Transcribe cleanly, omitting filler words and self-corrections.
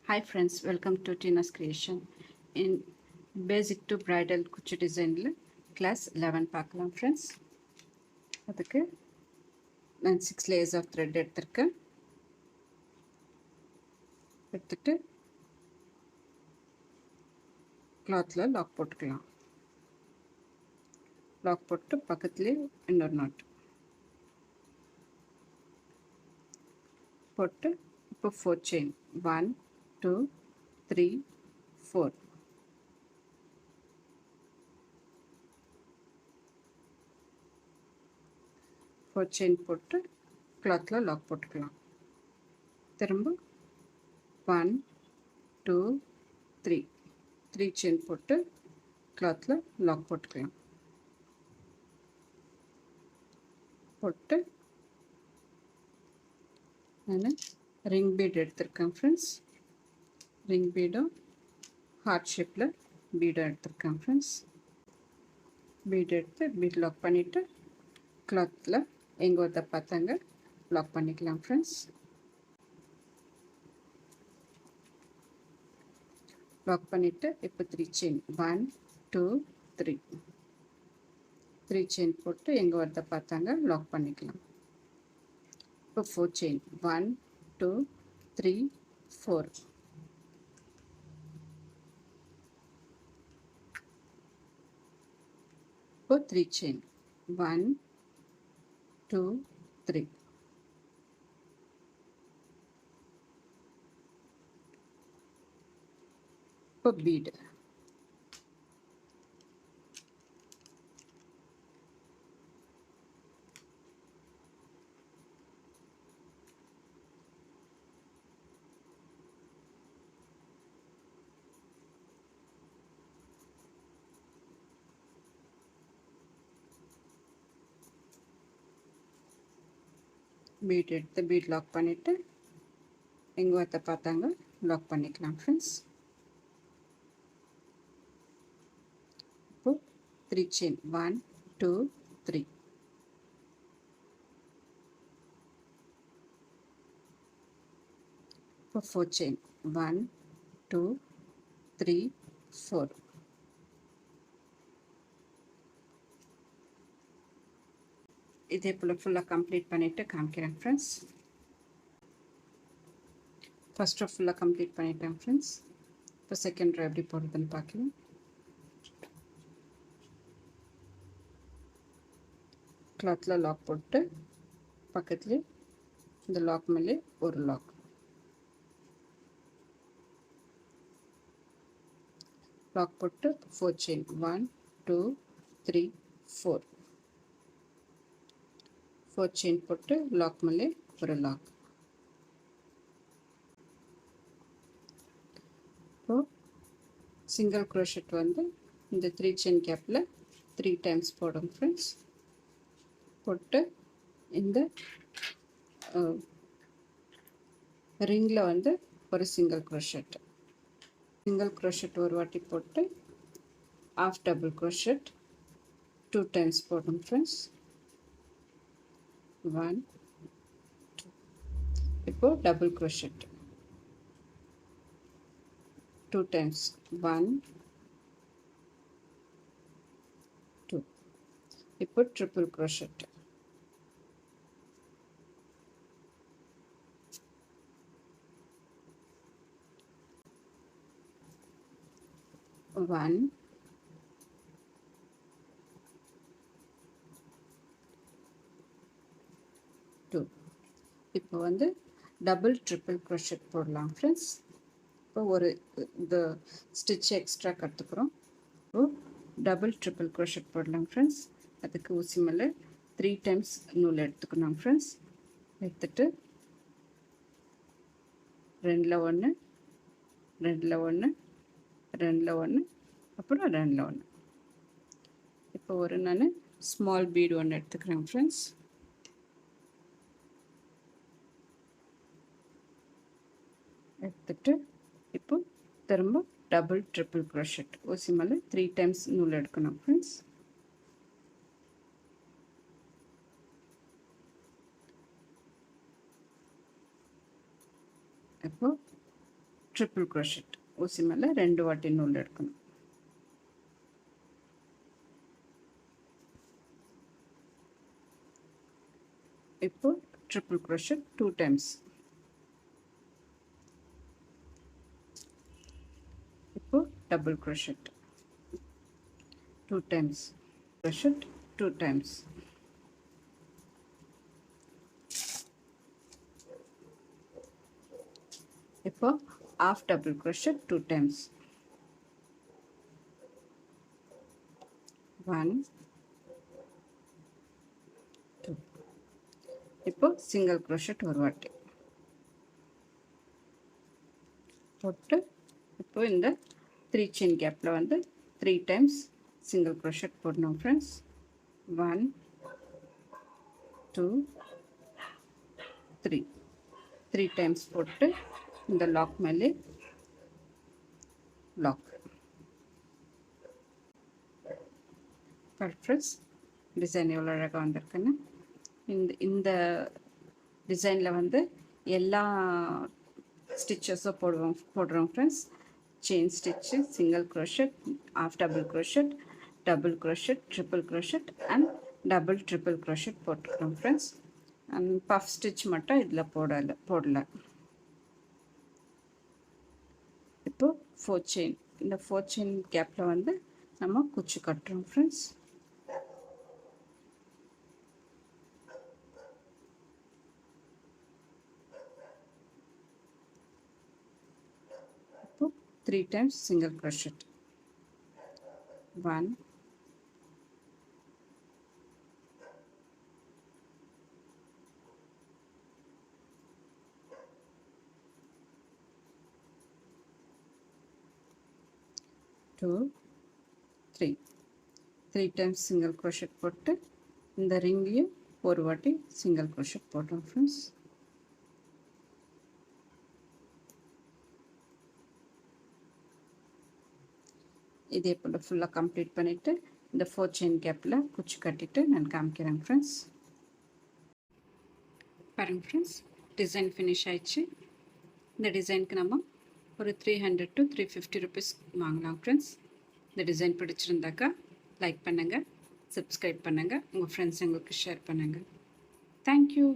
Hi friends, welcome to Tina's Creation. In Basic to Bridal Kuchi Design class 11 பார்க்கலாம் friends. அதுக்கு நான் 6 layers of thread எடுத்துட்டு clothல lock போட்டுக்கலாம். lock போட்டு பக்கத்துலயே இன்னொரு knot போட்டு இப்போ 4 chain 1 2 3 4 4 chain போட்டு clothல lock போட்டுக்கலாம். திரும்ப 1 2 3 3 chain போட்டு clothல lock போட்டுக்கலாம். போட்டு நான் ring bead எடுத்துருக்கேன் friends. ring bead heart shapeல bead எடுத்துருக்கேன் friends. bead எடுத்து bead lock பண்ணிட்டு clothல எங்க வந்த பார்த்தாங்க lock பண்ணிக்கலாம் friends. lock பண்ணிட்டு இப்போ 3 chain 1 2 3 3 chain போட்டு எங்க வந்த பார்த்தாங்க lock பண்ணிக்கலாம். இப்போ 4 chain 1 2 3 4 இப்போ 3 chain 1 2 3 இப்போ bead bead எடுத்து bead lock பண்ணிட்டு எங்க வந்த பார்த்தாங்க lock பண்ணிக்கலாம் friends. இப்போ 3 chain 1 2 3 இப்போ 4 chain 1 2 3 4 இதே போல ஃபுல்லா கம்ப்ளீட் பண்ணிட்டு காமிக்கிறேன் friends. ஃபர்ஸ்ட் ரோ ஃபுல்லா கம்ப்ளீட் பண்ணிட்டேன் friends. இப்போ செகண்ட் ரோ எப்படி போடுறதுன்னு பார்க்கலாம். கிளாத்ல லாக் போட்டு பக்கத்துலேயே இந்த லாக் மேலே ஒரு லாக் லாக் போட்டு 4 chain 1 2 3 4 4 chain போட்டு லாக் மேலே ஒரு லாக். இப்போ சிங்கிள் crochet வந்து இந்த 3 chain கேப்ல 3 times போடும் friends. போட்டு இந்த ரிங்ல வந்து ஒரு சிங்கிள் crochet ஒரு வாட்டி போட்டு half double crochet 2 times போடும் friends. 1 2 இப்போ double crochet 2 times 1 2 இப்போ triple crochet 1 2 இப்போ வந்து டபுள் ட்ரிபிள் crochet போடலாம் friends. இப்போ ஒரு இந்த ஸ்டிச் எக்ஸ்ட்ரா கற்றுக்குறோம். இப்போ டபுள் ட்ரிபிள் crochet போடலாம் friends. அதுக்கு ஊசி மேலே 3 times நூல் எடுத்துக்கணும் friends. எடுத்துட்டு ரெண்டில் ஒன்று ரெண்டில் ஒன்று ரெண்டில் ஒன்று அப்புறம் ரெண்டில் ஒன்று. இப்போ ஒரு நான் ஸ்மால் பீடு ஒன்று எடுத்துக்கிறேன் ஃப்ரெண்ட்ஸ். எடுத்துட்டு இப்போ திரும்ப டபுள் ட்ரிபிள் crochet ஊசி மேலே 3 times நூல் எடுக்கணும் ஃப்ரெண்ட்ஸ். இப்போ ட்ரிபிள் க்ரோஷெட் ஊசி மேலே 2 வாட்டி நூல் எடுக்கணும். இப்போ ட்ரிபிள் க்ரோஷெட் 2 டைம்ஸ். இப்போ double crochet 2 times. Crochet 2 times. இப்போ half double crochet 2 times. 1 2. இப்போ single crochet ஒரு வாட்டி போட்டு இப்போ இந்த 3 chain gapல வந்து 3 times single crochet போடணும் friends. 1 2 3 times போட்டு இந்த லாக் மேலே லாக். ஃப்ரெண்ட்ஸ் டிசைன் எவ்வளோ அழகாக வந்திருக்குன்னு. இந்த டிசைனில் வந்து எல்லா ஸ்டிச்சஸும் போடுறோம் friends. Chain stitch, single crochet, half double crochet, double crochet, triple crochet and double triple crochet போட்டுக்கிறோம் ஃப்ரெண்ட்ஸ். அண்ட் பஃப் ஸ்டிச் மட்டும் இதில் போடல. இப்போ 4 செயின், இந்த 4 செயின் கேப்பில் வந்து நம்ம குச்சி கட்டுறோம் ஃப்ரெண்ட்ஸ். இப்போ 3 times single crochet. 1 2 3 times single crochet போட்டு இந்த ரிங்கையும் ஒரு வாட்டி single crochet போடுறோம் ஃப்ரெண்ட்ஸ். இதே போல் ஃபுல்லாக கம்ப்ளீட் பண்ணிவிட்டு இந்த 4 செயின் கேப்பில் குச்சி கட்டிட்டு நான் காமிக்கிறேன் ஃப்ரெண்ட்ஸ். பாருங்கள் ஃப்ரெண்ட்ஸ், டிசைன் ஃபினிஷ் ஆயிடுச்சு. இந்த டிசைனுக்கு நம்ம ஒரு 300 to 350 rupees வாங்கலாம் ஃப்ரெண்ட்ஸ். இந்த டிசைன் பிடிச்சிருந்தாக்கா லைக் பண்ணுங்கள், சப்ஸ்கிரைப் பண்ணுங்கள், உங்கள் ஃப்ரெண்ட்ஸ் எங்களுக்கு ஷேர் பண்ணுங்கள். தேங்க்யூ.